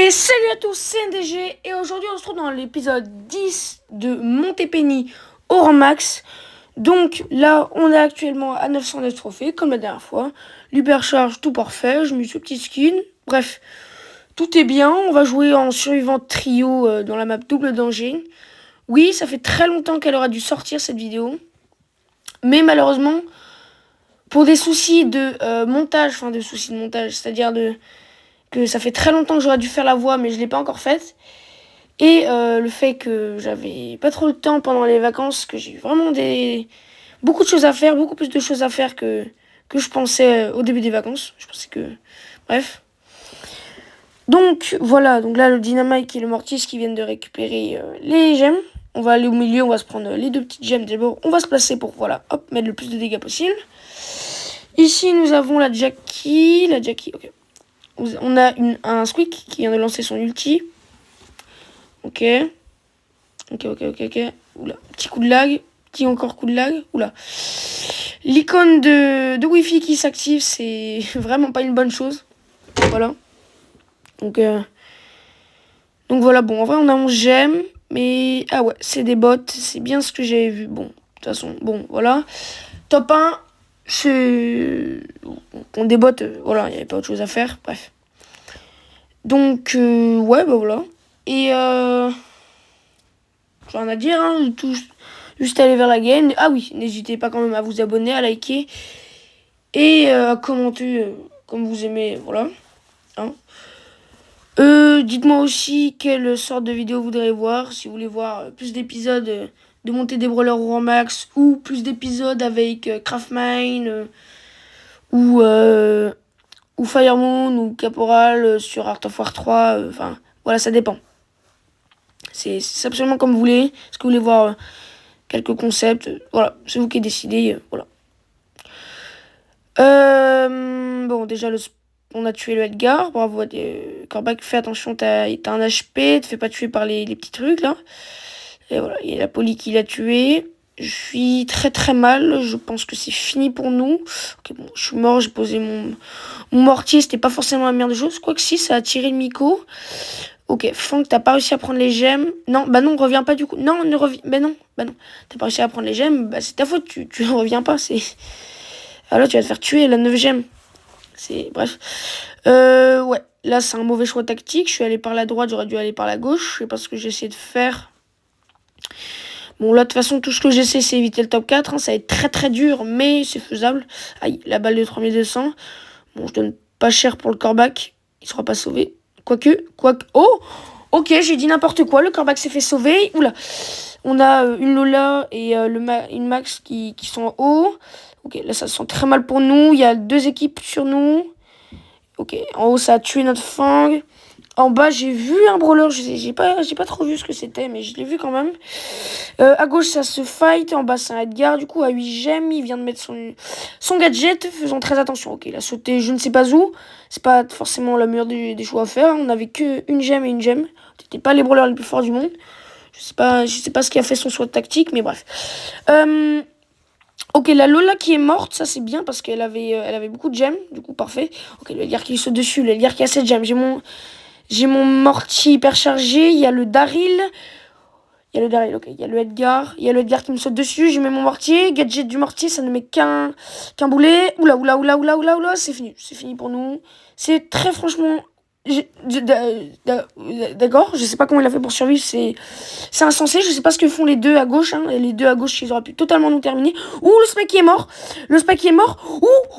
Et salut à tous, c'est NDG et aujourd'hui on se retrouve dans l'épisode 10 de Montepenny au rang max. Donc là on est actuellement à 909 trophées comme la dernière fois. L'hypercharge tout parfait, je me suis petit skin. Bref, tout est bien, on va jouer en survivant trio dans la map double danger. Oui, ça fait très longtemps qu'elle aura dû sortir cette vidéo. Mais malheureusement, pour des soucis de montage, c'est-à-dire que ça fait très longtemps que j'aurais dû faire la voix, mais je ne l'ai pas encore faite. Et le fait que j'avais pas trop le temps pendant les vacances, que j'ai eu vraiment beaucoup de choses à faire, beaucoup plus de choses à faire que je pensais au début des vacances. Je pensais que... Bref. Donc voilà, donc là le Dynamite et le Mortis qui viennent de récupérer les gemmes. On va aller au milieu, on va se prendre les deux petites gemmes d'abord. On va se placer pour, voilà, hop, mettre le plus de dégâts possible. Ici nous avons la Jackie, ok. On a un Squeak qui vient de lancer son ulti. Ok. Oula, petit coup de lag. Petit encore coup de lag. Oula. L'icône de Wi-Fi qui s'active, c'est vraiment pas une bonne chose. Voilà. Donc voilà, bon, en vrai, on a 11 gemmes. Mais, ah ouais, c'est des bots. C'est bien ce que j'avais vu. Bon, de toute façon, bon, voilà. Top 1, c'est... On des bots, voilà, il n'y avait pas autre chose à faire. Bref. Donc, ouais, bah voilà. Et, j'ai rien à dire, hein, juste aller vers la game. Ah oui, n'hésitez pas quand même à vous abonner, à liker et à commenter comme vous aimez, voilà. Hein. Dites-moi aussi quelle sorte de vidéo vous voudrez voir. Si vous voulez voir plus d'épisodes de montée des brawlers au rang max ou plus d'épisodes avec Craftmine ou Firemoon ou Caporal sur Art of War 3. Enfin, voilà, ça dépend. C'est absolument comme vous voulez. Est-ce que vous voulez voir quelques concepts? Voilà, c'est vous qui décidez. Voilà. Bon, déjà, on a tué le Edgar. Bravo à Corbac, fais attention, t'as un HP. Te fais pas tuer par les petits trucs, là. Et voilà, il y a la Polly qui l'a tué. Je suis très très mal. Je pense que c'est fini pour nous. Ok, bon, je suis mort. J'ai posé mon mortier. C'était pas forcément la meilleure des choses. Quoique si, ça a tiré le Miko. Ok, Franck, t'as pas réussi à prendre les gemmes. Non, bah non, reviens pas du coup. Non, ne reviens. Bah non. T'as pas réussi à prendre les gemmes. Bah c'est ta faute, tu ne reviens pas. Alors tu vas te faire tuer la 9 gemmes. Bref. Ouais, là c'est un mauvais choix tactique. Je suis allé par la droite, j'aurais dû aller par la gauche. Je sais pas ce que j'ai essayé de faire. Bon, là, de toute façon, tout ce que j'essaie, c'est éviter le top 4. Hein. Ça va être très très dur, mais c'est faisable. Aïe, la balle de 3200. Bon, je donne pas cher pour le corbac. Il sera pas sauvé. Quoique. Oh! Ok, j'ai dit n'importe quoi. Le corbac s'est fait sauver. Oula. On a une Lola et une Max qui sont en haut. Ok, là, ça se sent très mal pour nous. Il y a deux équipes sur nous. Ok, en haut, ça a tué notre Fang. En bas, j'ai vu un brawler. J'ai pas trop vu ce que c'était, mais je l'ai vu quand même. À gauche, ça se fight. En bas, c'est un Edgar. Du coup, à 8 gemmes, il vient de mettre son gadget. Faisons très attention. Ok, il a sauté je ne sais pas où. C'est pas forcément la meilleure des choix à faire. On n'avait que une gemme et une gemme. C'était pas les brawlers les plus forts du monde. Je sais pas ce qui a fait son choix tactique, mais bref. Ok, la Lola qui est morte, ça c'est bien parce qu'elle avait beaucoup de gemmes. Du coup, parfait. Ok, le Edgar qui saute dessus. Le Edgar qui a 7 gemmes. J'ai mon mortier hyper chargé. Il y a le Daryl. Ok. Il y a le Edgar. Il y a le Edgar qui me saute dessus. Je mets mon mortier. Gadget du mortier, ça ne met qu'un boulet. Oula. C'est fini. C'est fini pour nous. C'est très franchement... D'accord. Je sais pas comment il a fait pour survivre. C'est insensé. Je sais pas ce que font les deux à gauche. Hein. Les deux à gauche, ils auraient pu totalement nous terminer. Ouh, le Spike est mort.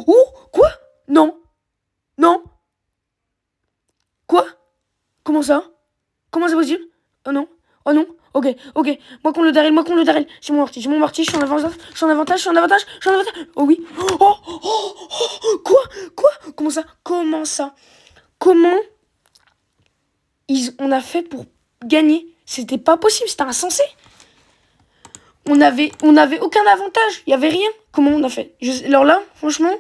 Ouh. Quoi? Non. Quoi? Comment ça? Comment c'est possible? Oh non. Ok. Moi qu'on le Daryl. J'ai mon mortier, je suis en avantage. Oh oui. Quoi? Comment ça? Comment on a fait pour gagner? C'était pas possible, c'était insensé. On avait aucun avantage, il y avait rien. Comment on a fait? Alors là, franchement,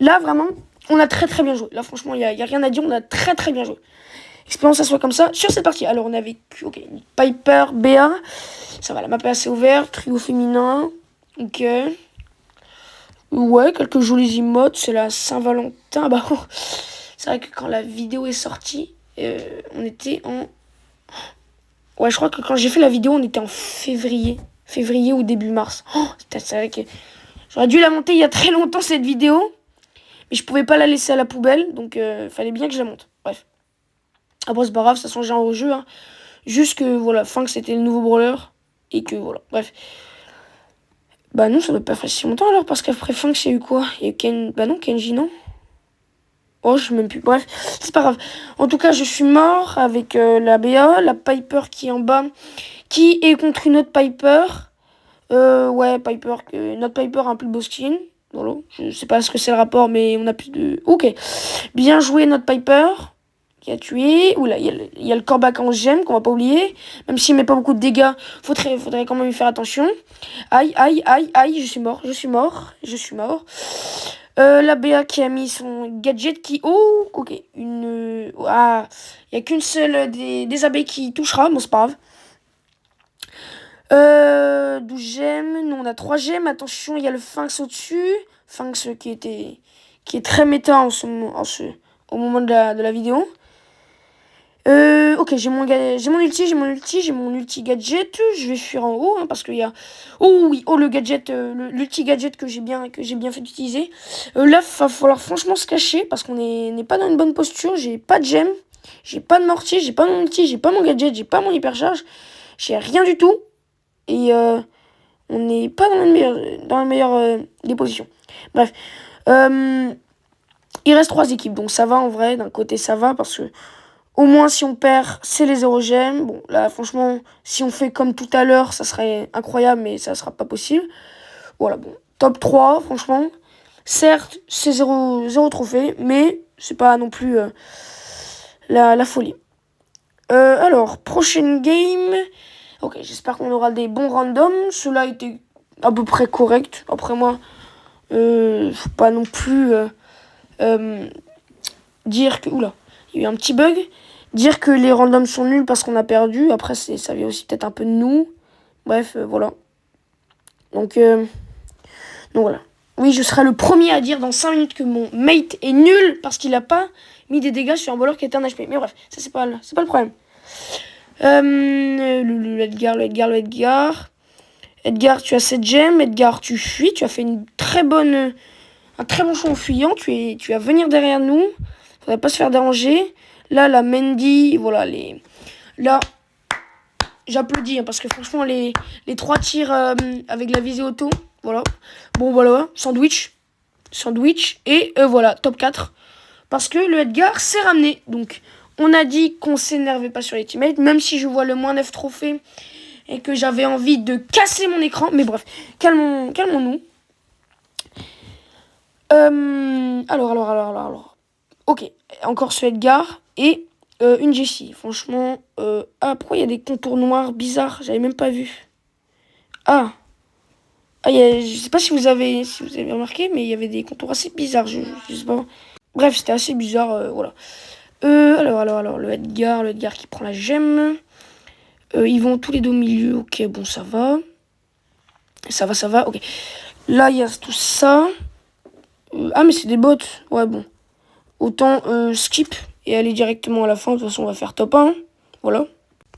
vraiment, on a très très bien joué. Là, franchement, il y a rien à dire, on a très très bien joué. Espérons que ça soit comme ça sur cette partie. Alors, on avait Piper, BA. Ça va, la map est assez ouverte. Trio féminin. Ok. Ouais, quelques jolis emotes. C'est la Saint-Valentin. Bah, c'est vrai que quand la vidéo est sortie, On était en... Ouais, je crois que quand j'ai fait la vidéo, on était en février. Février ou début mars. Oh, c'est vrai que... J'aurais dû la monter il y a très longtemps, cette vidéo. Mais je pouvais pas la laisser à la poubelle. Donc, fallait bien que je la monte. Bref. Après, c'est pas grave, ça change rien au jeu. Hein. Juste que, voilà, Fang, c'était le nouveau brawler. Et que, voilà, bref. Bah non, ça doit pas faire si longtemps alors. Parce qu'après Fang, c'est eu quoi? Il y a eu Ken... Bah non, Kenji, non? Oh, je sais même plus. Bref, c'est pas grave. En tout cas, je suis mort avec la BA, la Piper qui est en bas, qui est contre une autre Piper. Ouais, Piper, notre Piper a un plus beau skin. Voilà. Je sais pas ce que c'est le rapport, mais on a plus de... Ok. Bien joué, notre Piper, qui a tué. Oula, il y a le corbac en gemme, qu'on va pas oublier. Même s'il met pas beaucoup de dégâts, faudrait quand même y faire attention. Aïe, aïe, aïe, aïe, je suis mort, je suis mort, je suis mort. La BA qui a mis son gadget qui... Oh, ok. Ah, il n'y a qu'une seule des abeilles qui touchera. Bon, c'est pas grave. 12 gemmes. Nous, on a 3 gemmes. Attention, il y a le Sphinx au-dessus. Sphinx qui est très méta au moment de la vidéo. Ok, j'ai mon ulti gadget. Je vais fuir en haut, hein, parce qu'il y a... Oh oui, oh le gadget, l'ulti gadget que j'ai bien fait d'utiliser. Là, va falloir franchement se cacher, parce qu'on n'est pas dans une bonne posture. J'ai pas de gemme, j'ai pas de mortier, j'ai pas mon ulti, j'ai pas mon gadget, j'ai pas mon hypercharge. J'ai rien du tout. Et on n'est pas dans la meilleure des positions. Bref. Il reste 3 équipes, donc ça va en vrai. D'un côté, ça va, parce que au moins, si on perd, c'est les 0 gemmes. Bon, là, franchement, si on fait comme tout à l'heure, ça serait incroyable, mais ça sera pas possible. Voilà, bon. Top 3, franchement. Certes, c'est 0 trophée, mais c'est pas non plus la folie. Alors, prochaine game. Ok, j'espère qu'on aura des bons randoms. Cela était à peu près correct. Après moi, faut pas non plus dire que... Oula, il y a eu un petit bug. Dire que les randoms sont nuls parce qu'on a perdu. Après, ça vient aussi peut-être un peu de nous. Bref, voilà. Donc voilà. Oui, je serai le premier à dire dans 5 minutes que mon mate est nul parce qu'il a pas mis des dégâts sur un brawler qui était un HP. Mais bref, ça c'est pas le problème. Le Edgar. Edgar, tu as 7 gemmes. Edgar, tu fuis. Tu as fait un très bon choix en fuyant. Tu vas venir derrière nous. Faudrait pas se faire déranger. Là, la Mandy, voilà, là, j'applaudis, hein, parce que franchement, les 3 tirs avec la visée auto, voilà. Bon, voilà, sandwich, et voilà, top 4. Parce que le Edgar s'est ramené. Donc, on a dit qu'on s'énervait pas sur les teammates, même si je vois le moins 9 trophées et que j'avais envie de casser mon écran. Mais bref, calmons-nous. Alors. Ok, encore ce Edgar et une Jessie. Franchement, pourquoi il y a des contours noirs bizarres? J'avais même pas vu. Je sais pas si vous avez remarqué, mais il y avait des contours assez bizarres. Je sais pas. Bref, c'était assez bizarre, voilà. Alors, le Edgar qui prend la gemme. Ils vont tous les deux au milieu. Ok, bon, ça va. Ça va, ok. Là, il y a tout ça. Mais c'est des bots. Ouais, bon. Autant skip et aller directement à la fin. De toute façon, on va faire top 1. Voilà.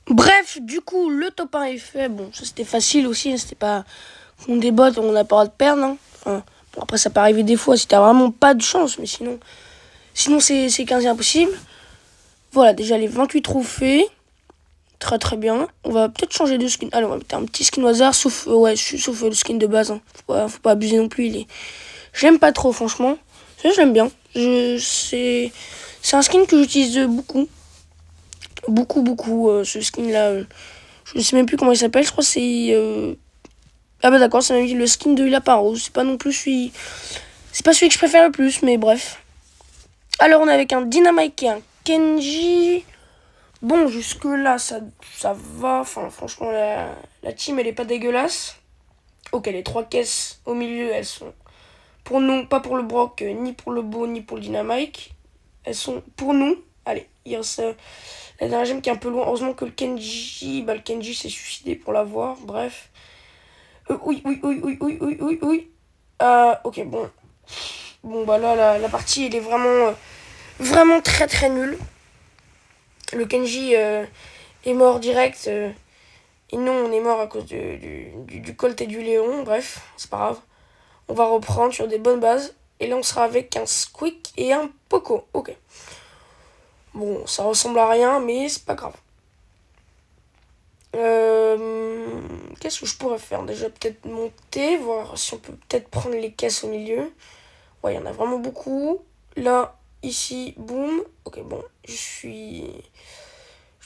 Bref, du coup, le top 1 est fait. Bon, ça c'était facile aussi. Hein, c'était pas contre des bots, on n'a pas le droit de perdre. Hein. Enfin, bon, après, ça peut arriver des fois si t'as vraiment pas de chance. Mais sinon c'est quasi impossible. Voilà, déjà les 28 trophées. Très très bien. On va peut-être changer de skin. Allez, on va mettre un petit skin au hasard. Sauf le skin de base. Hein. Faut pas abuser non plus. J'aime pas trop, franchement. Ça, je l'aime bien. C'est un skin que j'utilise beaucoup. Beaucoup. Ce skin-là. Je ne sais même plus comment il s'appelle. Je crois que c'est... Ah bah d'accord, c'est le skin de Lapin Rose. C'est pas non plus celui... C'est pas celui que je préfère le plus, mais bref. Alors, on est avec un Dynamite et un Kenji. Bon, jusque-là, ça va. Enfin, franchement, la team, elle est pas dégueulasse. Ok, les 3 caisses au milieu, elles sont... Pour nous, pas pour le Brock, ni pour le Beau, ni pour le Dynamite. Elles sont pour nous. Allez, il reste la dernière gemme qui est un peu loin. Heureusement que le Kenji s'est suicidé pour l'avoir. Bref. Oui. Ok, bon. Bon, bah là, la partie, elle est vraiment très très nulle. Le Kenji est mort direct. Et nous, on est mort à cause du Colt et du Léon. Bref, c'est pas grave. On va reprendre sur des bonnes bases. Et là, on sera avec un Squeak et un Poco. Ok. Bon, ça ressemble à rien, mais c'est pas grave. Qu'est-ce que je pourrais faire? Déjà, peut-être monter, voir si on peut peut-être prendre les caisses au milieu. Ouais, il y en a vraiment beaucoup. Là, ici, boum. Ok, bon, je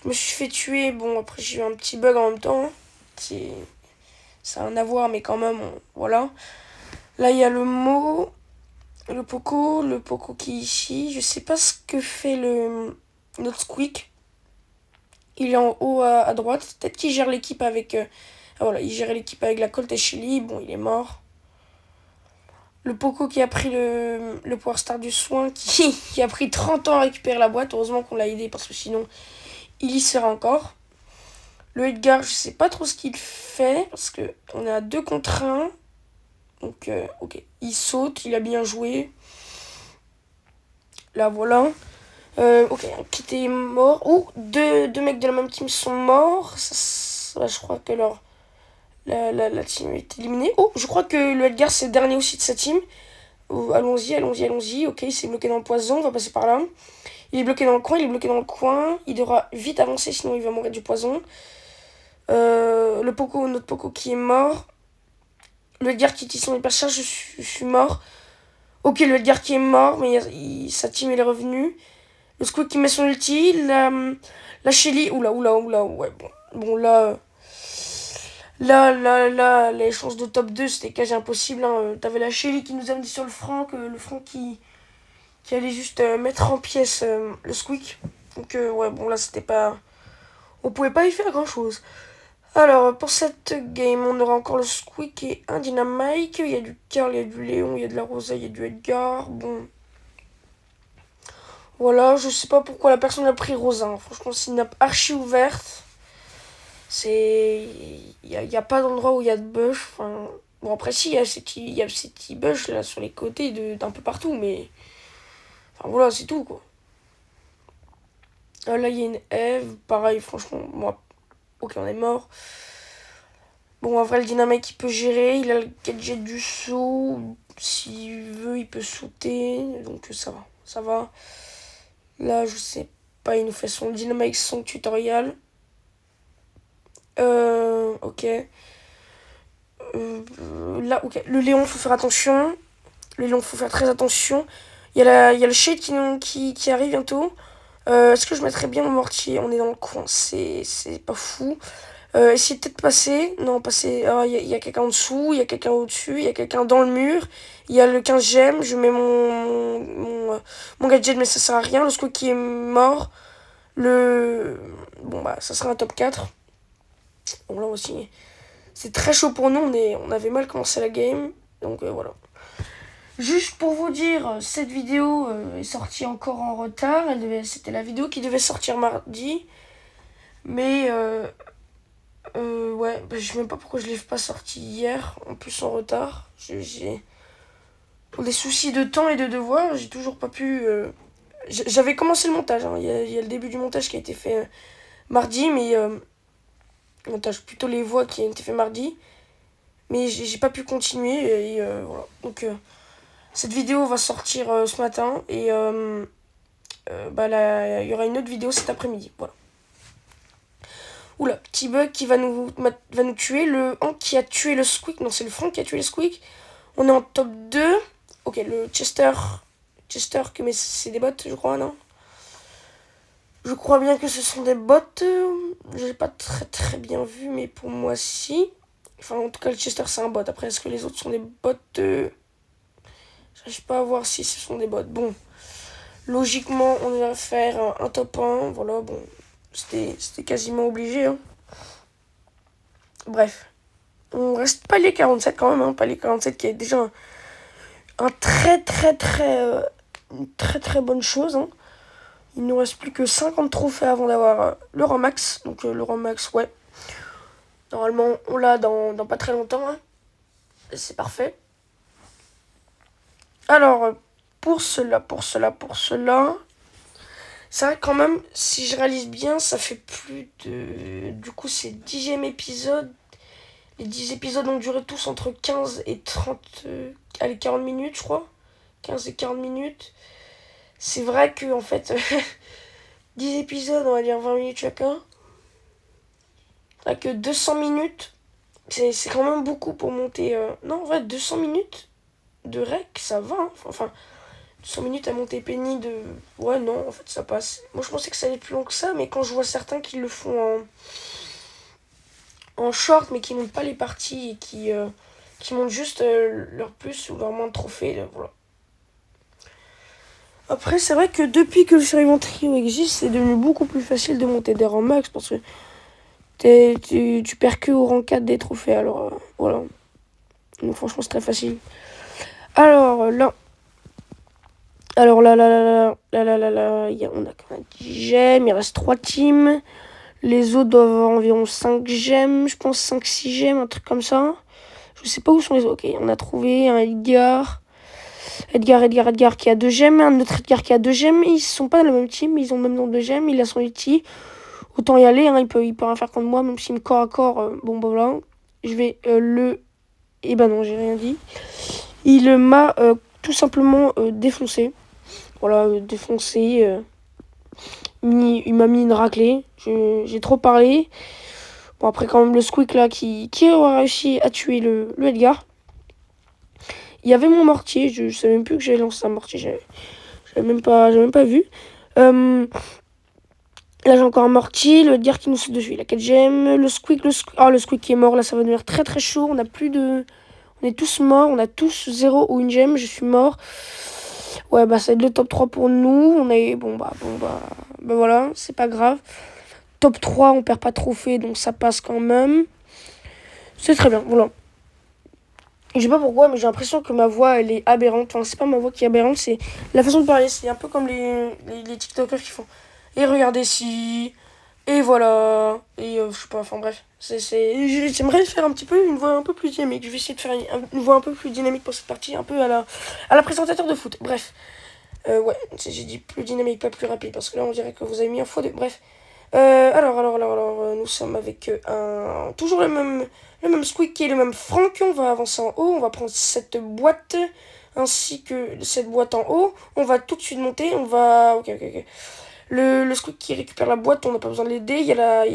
me suis fait tuer. Bon, après, j'ai eu un petit bug en même temps. Ça a rien à voir, mais quand même, voilà. Là, il y a le Poco qui est ici. Je sais pas ce que fait notre Squeak. Il est en haut à droite. Peut-être qu'il gère l'équipe avec... ah voilà, il gère l'équipe avec la Colt et Shelly. Bon, il est mort. Le Poco qui a pris le Power Star du soin, qui a pris 30 ans à récupérer la boîte. Heureusement qu'on l'a aidé parce que sinon, il y serait encore. Le Edgar, je sais pas trop ce qu'il fait parce que on est à 2 contre 1. Donc, ok. Il saute, il a bien joué. Là, voilà. Ok, un qui est mort. Oh, deux mecs de la même team sont morts. Je crois que la team est éliminée. Oh, je crois que le Edgar, c'est le dernier aussi de sa team. Oh, allons-y. Ok, il s'est bloqué dans le poison. On va passer par là. Il est bloqué dans le coin. Il devra vite avancer, sinon il va mourir du poison. Notre Poco qui est mort. Le Edgar qui utilise son hypercharge, je suis mort. Ok, le Edgar qui est mort, mais sa team elle est revenue. Le Squeak qui met son ulti. La Shelly. Oula. Ouais, bon. Bon, là, les chances de top 2, c'était quasi impossible. Hein. T'avais la Shelly qui nous a mis sur le Franck. Le Franck qui allait juste mettre en pièces le Squeak. Donc, ouais, bon, là, c'était pas. On pouvait pas y faire grand chose. Alors, pour cette game, on aura encore le Squeak et un Dynamite. Il y a du Carl, il y a du Léon, il y a de la Rosa, il y a du Edgar. Bon. Voilà, je sais pas pourquoi la personne a pris Rosa. Hein. Franchement, c'est une map archi ouverte. C'est. Il y a pas d'endroit où il y a de bush. Enfin. Bon, après, si, il y a ces petits bush là sur les côtés d'un peu partout, mais. Enfin, voilà, c'est tout quoi. Là, il y a une Eve. Pareil, franchement, moi. Ok, on est mort. Bon, en vrai, le Dynamite, il peut gérer. Il a le gadget du saut. S'il veut, il peut sauter. Donc, ça va. Là, je sais pas, il nous fait son Dynamite, son tutoriel. Ok. Là, ok. Le Léon, faut faire attention. Le Léon, faut faire très attention. Il y a le shade qui arrive bientôt. Est-ce que je mettrais bien le mortier? On est dans le coin, c'est pas fou. Essayez peut-être de passer. Non, passer. Ah, il y a quelqu'un en dessous, il y a quelqu'un au-dessus, il y a quelqu'un dans le mur. Il y a le 15 gemmes. Je mets mon gadget, mais ça sert à rien. Le squad qui est mort. Bon, bah, ça sera un top 4. Bon, là aussi, c'est très chaud pour nous. On avait mal commencé la game. Donc, voilà. Juste pour vous dire, cette vidéo est sortie encore en retard. C'était la vidéo qui devait sortir mardi. Mais ouais, bah, je sais même pas pourquoi je l'ai pas sorti hier, en plus en retard. Pour des soucis de temps et de devoir, j'ai toujours pas pu. J'avais commencé le montage, hein. Il y a le début du montage qui a été fait mardi, mais. Montage, plutôt les voix qui ont été fait mardi. Mais j'ai pas pu continuer, et voilà. Donc, cette vidéo va sortir ce matin, et bah, là, il y aura une autre vidéo cet après-midi. Voilà. Oula, petit bug qui va nous tuer. Le Hank qui a tué le Squeak. Non, c'est le Franck qui a tué le Squeak. On est en top 2. Ok, le Chester, mais c'est des bots, je crois, non? Je crois bien que ce sont des bots. J'ai pas très bien vu, mais pour moi, si. Enfin, en tout cas, le Chester, c'est un bot. Après, est-ce que les autres sont des bots? J'arrive pas à voir si ce sont des bots. Bon, logiquement, on va faire un top 1. Voilà, bon, c'était quasiment obligé, hein. Bref. On reste palier 47 quand même, hein. Palier 47 qui est déjà un une très bonne chose, hein. Il ne nous reste plus que 50 trophées avant d'avoir le rang max. Donc le rang max, ouais. Normalement, on l'a dans pas très longtemps, hein. C'est parfait. Alors, pour cela, C'est vrai quand même, si je réalise bien, ça fait plus de... Du coup, c'est 10e épisode. Les 10 épisodes ont duré tous entre 15 et 30... allez, 40 minutes, je crois. 15 et 40 minutes. C'est vrai que, en fait, 10 épisodes, on va dire 20 minutes chacun. C'est vrai que 200 minutes, c'est quand même beaucoup pour monter... Non, en vrai, 200 minutes de rec, ça va. Hein. Enfin, 200 minutes à monter Penny de... Ouais, non, en fait, ça passe. Moi, je pensais que ça allait plus long que ça, mais quand je vois certains qui le font en short, mais qui montent pas les parties et qui montent juste leur plus ou leur moins de trophées, voilà. Après, c'est vrai que depuis que le Survivant Trio existe, c'est devenu beaucoup plus facile de monter des rangs max parce que tu perds que au rang 4 des trophées. Alors, voilà. Donc, franchement, c'est très facile. Alors, là. Alors, on a quand même 10 gemmes. Il reste 3 teams. Les autres doivent avoir environ 5 gemmes. Je pense 5-6 gemmes, un truc comme ça. Je sais pas où sont les autres. Ok, on a trouvé un Edgar. Edgar qui a 2 gemmes. Un autre Edgar qui a 2 gemmes. Ils sont pas dans le même team. Ils ont le même nombre de gemmes. Il a son ulti. Autant y aller. Hein, il peut rien faire contre moi. Même s'il me corps à corps. Bon, bah voilà. Je vais le... Eh ben non, j'ai rien dit. Il m'a tout simplement défoncé. Voilà, défoncé. Il m'a mis une raclée. J'ai trop parlé. Bon, après, quand même, le Squeak là qui aura réussi à tuer le Edgar. Il y avait mon mortier. Je savais même plus que j'avais lancé un mortier. J'avais même pas vu. Là, j'ai encore un mortier. Le Edgar qui nous saute dessus. Il a 4 gemmes. Le Squeak. Ah, le Squeak qui est mort. Là, ça va devenir très très chaud. On a plus de. On est tous morts. On a tous 0 ou une gemme. Je suis mort. Ouais, bah, ça va être le top 3 pour nous. On est. Bah voilà. C'est pas grave. Top 3, on perd pas de trophée. Donc, ça passe quand même. C'est très bien. Voilà. Je sais pas pourquoi, mais j'ai l'impression que ma voix, elle est aberrante. Enfin, c'est pas ma voix qui est aberrante, c'est la façon de parler. C'est un peu comme les TikTokers qui font. Et regardez si. Et voilà. Et je sais pas, enfin bref. J'aimerais faire un petit peu une voix un peu plus dynamique. Je vais essayer de faire une voix un peu plus dynamique pour cette partie, un peu à la présentateur de foot. Bref. Ouais, j'ai dit plus dynamique, pas plus rapide, parce que là, on dirait que vous avez mis un x2. Bref. Alors, nous sommes avec toujours le même Squeaky et le même Franck. On va avancer en haut, on va prendre cette boîte, ainsi que cette boîte en haut. On va tout de suite monter, on va... Ok. Le Squeak qui récupère la boîte, on n'a pas besoin de l'aider. Il y a la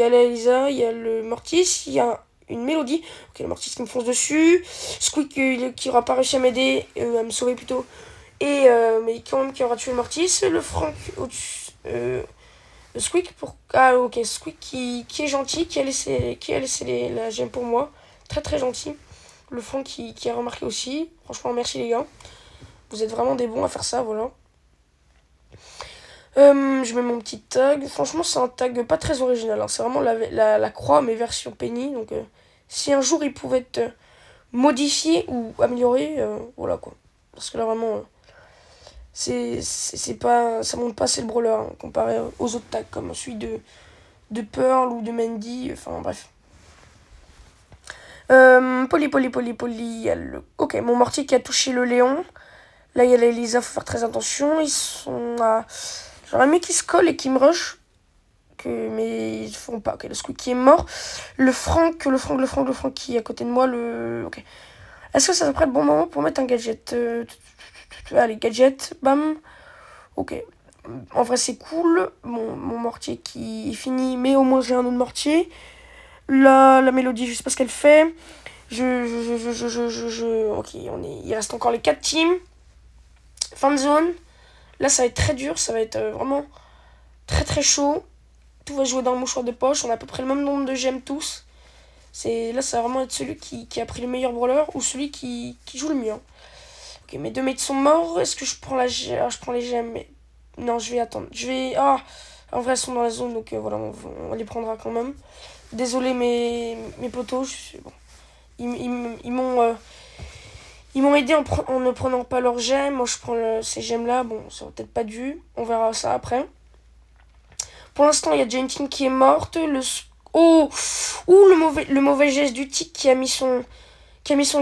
Elisa, il y a le Mortis, il y a une Mélodie. Ok, le Mortis qui me fonce dessus. Squeak qui n'aura pas réussi à m'aider, à me sauver plutôt. Mais quand même qui aura tué le Mortis. Le Franck au-dessus. Le Squeak Squeak qui est gentil, qui a laissé la gemme pour moi. Très très gentil. Le Franck qui a remarqué aussi. Franchement, merci les gars. Vous êtes vraiment des bons à faire ça, voilà. Je mets mon petit tag. Franchement, c'est un tag pas très original. Hein. C'est vraiment la croix, mais version Penny. Donc, si un jour il pouvait être modifié ou amélioré, voilà quoi. Parce que là, vraiment, c'est pas, ça monte pas assez le brawler hein, comparé aux autres tags comme celui de Pearl ou de Mandy. Enfin, bref. Poli. Il y a ok, mon mortier qui a touché le Léon. Là, il y a la Elisa, faut faire très attention. Ils sont à. J'aurais aimé qu'ils se collent et qu'ils me rushent. Mais ils font pas. Ok, le Squeak qui est mort. Le Franck qui est à côté de moi. Ok. Est-ce que ça serait le bon moment pour mettre un gadget allez, gadget, bam. Ok. En vrai, c'est cool. Mon mortier qui est fini, mais au moins j'ai un autre mortier. La Mélodie, je sais pas ce qu'elle fait. Ok, il reste encore les 4 teams. Fin de zone. Là, ça va être très dur. Ça va être vraiment très très chaud. Tout va jouer dans le mouchoir de poche. On a à peu près le même nombre de gemmes tous. Là, ça va vraiment être celui qui a pris le meilleur brawler ou celui qui joue le mieux. Hein. Ok, mes 2 mates sont morts. Est-ce que je prends je prends les gemmes mais... Non, je vais attendre. En vrai, elles sont dans la zone, donc voilà, on les prendra quand même. Désolé mes potos. Bon. Ils m'ont aidé en ne prenant pas leurs gemmes. Moi, je prends ces gemmes-là. Bon, ça aurait peut-être pas dû. On verra ça après. Pour l'instant, il y a déjà une team qui est morte. Le mauvais geste du tic qui a mis son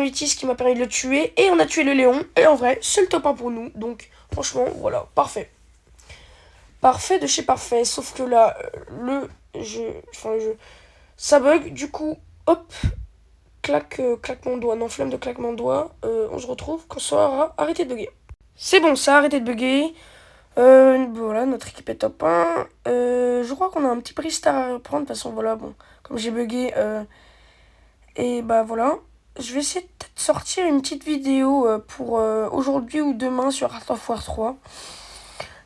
ulti, ce qui m'a permis de le tuer. Et on a tué le Léon. Et en vrai, c'est le top 1 pour nous. Donc, franchement, voilà, parfait. Parfait de chez parfait. Sauf que là, ça bug. Du coup, hop, claquement de doigt. Non, flemme de claquement de doigt. On se retrouve quand ça aura arrêté de bugger. C'est bon, ça a arrêté de bugger. Voilà, notre équipe est top 1. Je crois qu'on a un petit restart à reprendre. De toute façon, voilà, bon, comme j'ai bugué. Et bah voilà. Je vais essayer de sortir une petite vidéo pour aujourd'hui ou demain sur Art of War 3.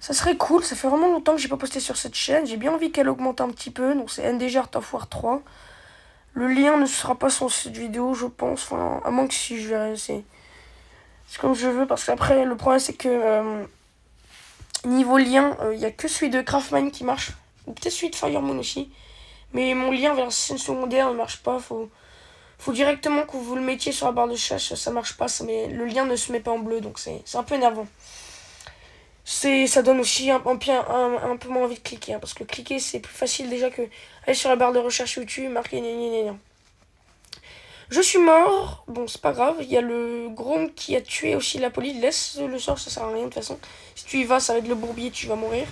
Ça serait cool, ça fait vraiment longtemps que j'ai pas posté sur cette chaîne. J'ai bien envie qu'elle augmente un petit peu. Donc c'est NDG Art of War 3. Le lien ne sera pas sur cette vidéo, je pense. Enfin, à moins que si je verrai, c'est comme je veux. Parce qu'après, le problème c'est que niveau lien, il n'y a que celui de Craftmine qui marche. Ou peut-être celui de Firemoon aussi. Mais mon lien vers la scène secondaire ne marche pas. Faut directement que vous le mettiez sur la barre de recherche. Ça marche pas, le lien ne se met pas en bleu. Donc c'est un peu énervant. Ça donne aussi un peu moins envie de cliquer. Parce que cliquer, c'est plus facile déjà que aller sur la barre de recherche YouTube, marquer gna. Je suis mort. Bon, c'est pas grave. Il y a le Grom qui a tué aussi la police. Laisse le sort, ça sert à rien de toute façon. Si tu y vas, ça va être le bourbier, tu vas mourir.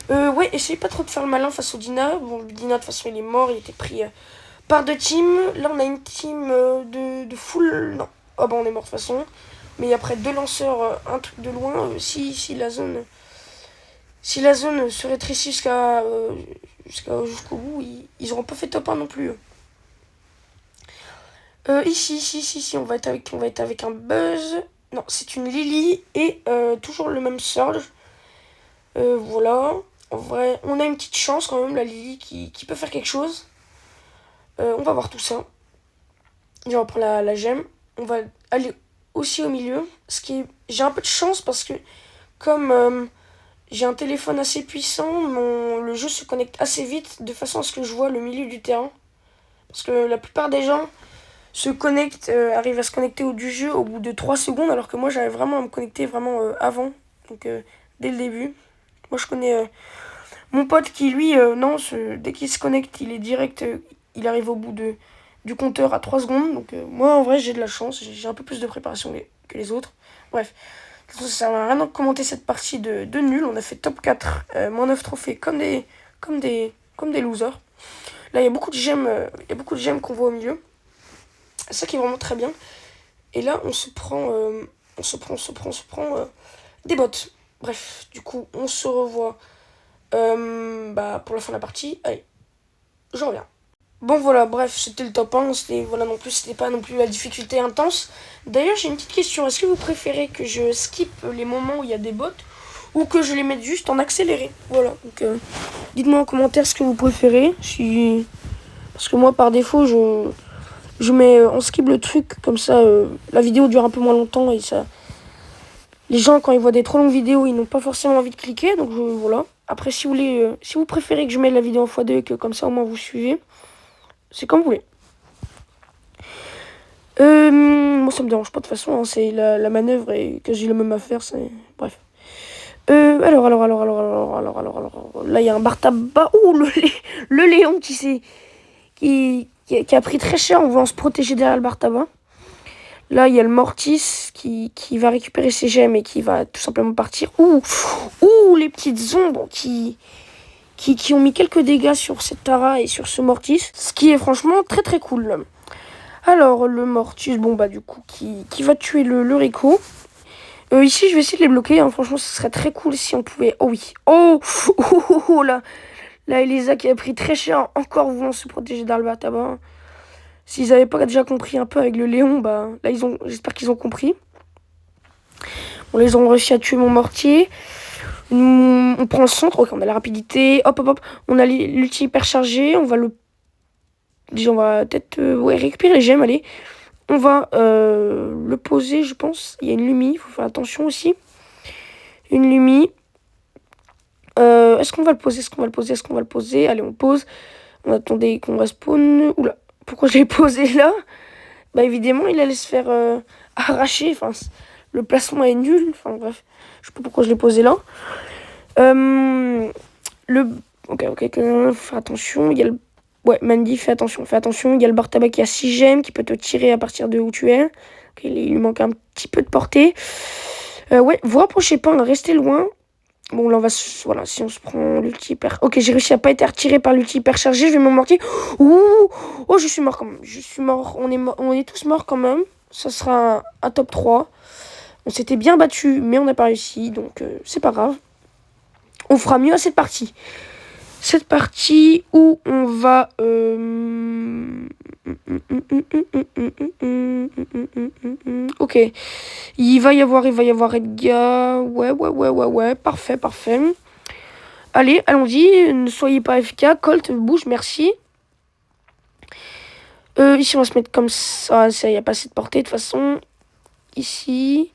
Ouais, essayez pas trop de faire le malin face au Dina. Bon, le Dina, de toute façon, il est mort. Il était pris par 2 teams. Là, on a une team de full... Non. Ah bah, on est mort de toute façon. Mais après 2 lanceurs, un truc de loin, si la zone se rétrécit jusqu'au bout, ils auront pas fait top 1 non plus. Ici, on va être avec un Buzz. Non, c'est une Lily et toujours le même Surge. Voilà. En vrai, on a une petite chance quand même, la Lily qui peut faire quelque chose. On va voir tout ça. On va prendre la gemme. On va aller aussi au milieu. J'ai un peu de chance parce que comme j'ai un téléphone assez puissant, le jeu se connecte assez vite de façon à ce que je vois le milieu du terrain. Parce que la plupart des gens arrivent à se connecter au du jeu au bout de 3 secondes, alors que moi j'arrive vraiment à me connecter vraiment avant. Donc dès le début. Moi je connais mon pote qui lui, non, dès qu'il se connecte, il est direct, il arrive au bout du compteur à 3 secondes. Donc moi en vrai j'ai de la chance, j'ai un peu plus de préparation que les autres. Bref, ça sert à rien de commenter cette partie de nul. On a fait top 4, moins 9 trophées comme des losers. Là il y a beaucoup de gemmes qu'on voit au milieu. C'est ça qui est vraiment très bien. Et là on se prend des bottes. Bref, du coup on se revoit pour la fin de la partie. Allez, je reviens. Bon voilà, bref, c'était le top 1, c'était pas non plus la difficulté intense. D'ailleurs, j'ai une petite question, est-ce que vous préférez que je skip les moments où il y a des bots ou que je les mette juste en accéléré? Voilà, donc dites-moi en commentaire ce que vous préférez. Parce que moi, par défaut, je mets on skip le truc, comme ça, la vidéo dure un peu moins longtemps et ça... Les gens, quand ils voient des trop longues vidéos, ils n'ont pas forcément envie de cliquer, donc voilà. Après, si vous préférez que je mette la vidéo en x2 et que comme ça, au moins, vous suivez, c'est comme vous voulez. Moi, ça me dérange pas de toute façon, hein, c'est la manœuvre et que j'ai la même affaire, c'est... Bref. Alors, là, il y a un bar tabac. Ouh, le Léon qui a pris très cher en voulant se protéger derrière le bar tabac. Là, il y a le Mortis qui va récupérer ses gemmes et qui va tout simplement partir. Ouh, les petites ombres qui ont mis quelques dégâts sur cette Tara et sur ce Mortis. Ce qui est franchement très très cool. Alors, le Mortis, bon bah du coup, qui va tuer le Rico. Ici, je vais essayer de les bloquer. Hein. Franchement, ce serait très cool si on pouvait... Oh oui. Oh là. Là, Elisa qui a pris très cher, encore voulant se protéger d'Alba Tabac. S'ils n'avaient pas déjà compris un peu avec le Léon, bah là, j'espère qu'ils ont compris. Bon, là, ils ont réussi à tuer mon mortier. On prend le centre. Ok, on a la rapidité. Hop. On a l'ulti hyper chargé. On va peut-être récupérer les gemmes, allez. On va le poser, je pense. Il y a une Lumi, il faut faire attention aussi. Une Lumi. Est-ce qu'on va le poser? Allez, on pose. On attendait qu'on respawn. Oula, pourquoi je l'ai posé là? Bah évidemment, il allait se faire arracher. Enfin, le placement est nul. Enfin bref, je sais pas pourquoi je l'ai posé là. Ok, fais attention. Il y a le... Ouais, Mandy, fais attention. Il y a le bar tabac qui a 6 gemmes, qui peut te tirer à partir de où tu es. Okay, il lui manque un petit peu de portée. Ouais, vous rapprochez pas, restez loin. Bon, là, on va voilà, si on se prend l'ulti hyper... Ok, j'ai réussi à pas être retiré par l'ulti hyper chargé. Je vais m'amortir. Ouh! Oh, je suis mort quand même. Je suis mort. On est tous morts quand même. Ça sera un top 3. On s'était bien battu, mais on n'a pas réussi. Donc, c'est pas grave. On fera mieux à cette partie. Cette partie où on va... Ok. Il va y avoir Edgar. Ouais. Parfait. Allez, allons-y. Ne soyez pas FK. Colt, bouge, merci. Ici, on va se mettre comme ça. Il n'y a pas assez de portée, de toute façon. Ici.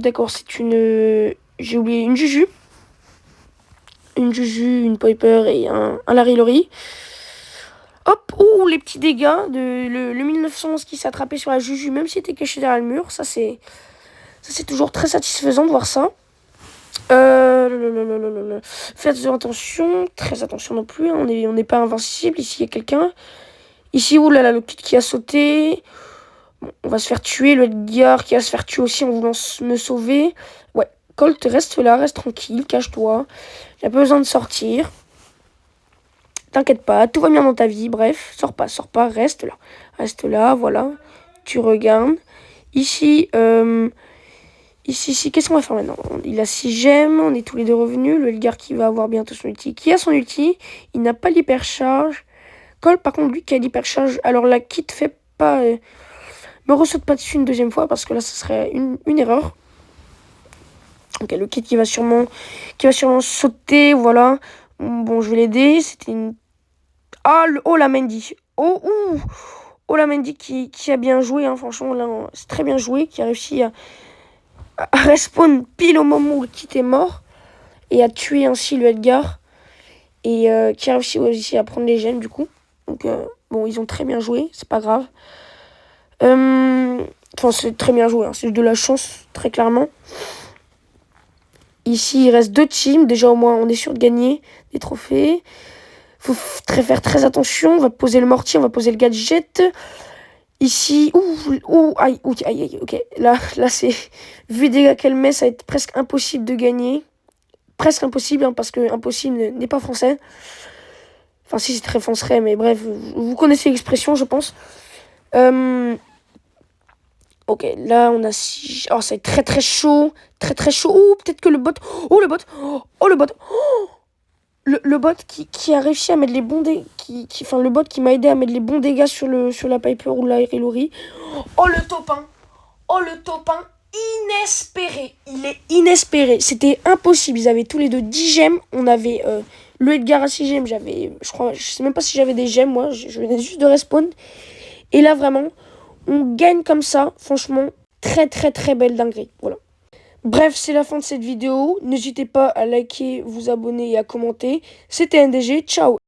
D'accord, c'est une... J'ai oublié une Juju. Une Juju, une Piper et un Larry Lori. Hop, ouh, les petits dégâts de le 1911 qui s'est attrapé sur la Juju, même s'il était caché derrière le mur. Ça, c'est toujours très satisfaisant de voir ça. Faites attention, très attention non plus. Hein, on n'est pas invincible. Ici, il y a quelqu'un. Ici, oulala, le kit qui a sauté. Bon, on va se faire tuer. Le Edgar qui va se faire tuer aussi en voulant me sauver. Ouais, Colt, reste là, reste tranquille, cache-toi. J'ai pas besoin de sortir. T'inquiète pas, tout va bien dans ta vie. Bref, sors pas, reste là. Reste là, voilà. Tu regardes. Ici, qu'est-ce qu'on va faire maintenant? Il a 6 gemmes, on est tous les deux revenus. Le Edgar qui va avoir bientôt son ulti. Qui a son ulti? Il n'a pas l'hypercharge. Cole, par contre, lui qui a l'hypercharge. Alors la kit fait pas... me ressaute pas dessus une deuxième fois parce que là, ce serait une erreur. Ok, le kit qui va sûrement sauter, voilà. Bon, je vais l'aider. C'était une... Oh, la Mandy. Oh, la Mandy qui a bien joué, hein, franchement, là, c'est très bien joué, qui a réussi à respawn pile au moment où le kit est mort et à tuer ainsi le Edgar et qui a réussi aussi à prendre les gemmes du coup. Donc, bon, ils ont très bien joué, c'est pas grave. Enfin, c'est très bien joué, hein, c'est de la chance, très clairement. Ici, il reste 2 teams. Déjà, au moins, on est sûr de gagner des trophées. Faut faire très attention. On va poser le mortier, on va poser le gadget. Ici, aïe, ok. Là, c'est... Vu les dégâts qu'elle met, ça va être presque impossible de gagner. Presque impossible, hein, parce que impossible n'est pas français. Enfin, si, c'est très français, mais bref, vous connaissez l'expression, je pense. Ok, là, on a 6... Oh, ça va être très, très chaud. Très chaud. Oh, peut-être que le bot... Oh, le bot. Oh, le bot. Oh, le bot qui a réussi à mettre les bons dégâts... Enfin, le bot qui m'a aidé à mettre les bons dégâts sur la Piper ou la Lori. Oh, le top 1. Oh, le top 1. Inespéré. Il est inespéré. C'était impossible. Ils avaient tous les deux 10 gemmes. On avait le Edgar à 6 gemmes. J'avais... Je sais même pas si j'avais des gemmes, moi. Je venais juste de respawn. Et là, vraiment... On gagne comme ça, franchement, très belle dinguerie, voilà. Bref, c'est la fin de cette vidéo. N'hésitez pas à liker, vous abonner et à commenter. C'était NDG, ciao.